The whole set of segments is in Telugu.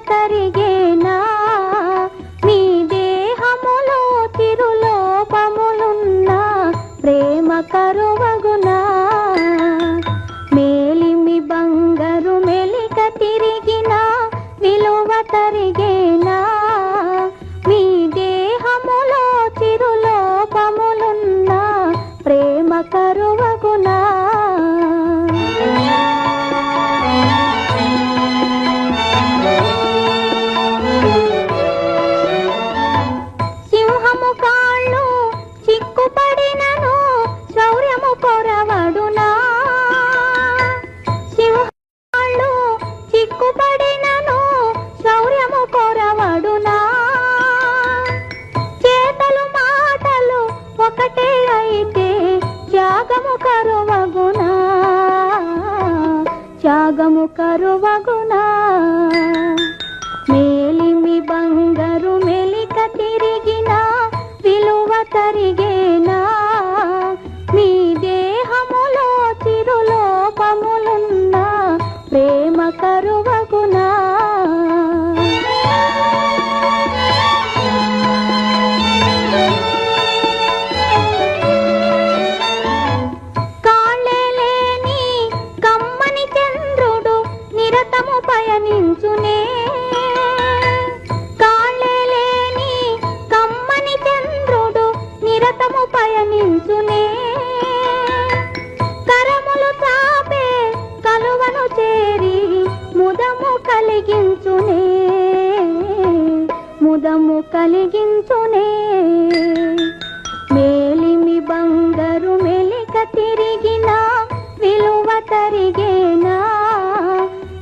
తరిగేనా మీ దేహములో తిరులోపములున్నా ప్రేమ కరువగునా మేలిమి బంగారు మెలిక తిరిగిన విలువ తరిగేనా మీ దేహములో తిరులోపములున్నా ప్రేమ కరువగునా సింహము కాళ్ళు చిక్కుపడినను శౌర్యము కొరవడునా సింహాలు చిక్కుపడినను శౌర్యము కొరవడునా చేతలు మాటలు ఒకటే అయితే త్యాగము కరువగునా త్యాగము కరువగునా మేలిమి బంగారు మెలిక తిరిగిన విలువ తరిగేనా మీ దేహములో చిరులోపములున్నా ప్రేమ కరువగునా కాళ్ళే లేని కమ్మని చంద్రుడు నిరతము పయనించునే కాళ్ళే లేని కమ్మని చంద్రుడు నిరతము పయనించునే కరములు చాపే కలువను చేరి ముదము కలిగించునే ముదము కలిగించునే మేలిమి బంగారు మెలిక తిరిగిన విలువ తరిగేనా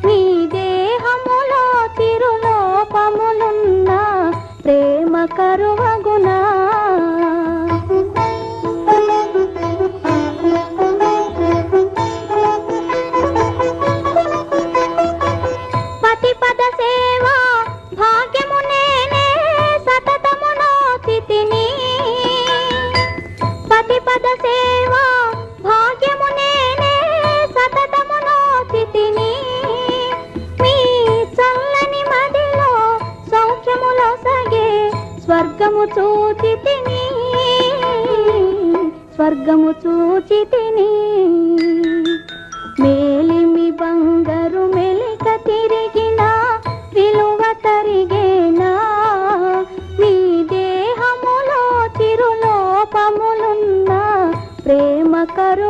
మీ దేహములో తిరులోపములున్నా ప్రేమ కరువగునా పతిపద సేవ భాగ్యము నేనే సతతము నోచితిని పతిపద సేవ భాగ్యము నేనే సతతము నోచితిని మీ చల్లని మదిలో సౌఖ్యములో సగే స్వర్గము చూచితిని స్వర్గము చూచితిని మేలిమి బంగారు మెలిక తిరిగిన విలువ తరిగేనా మీ దేహములో తిరులోపములున్నా ప్రేమ కరు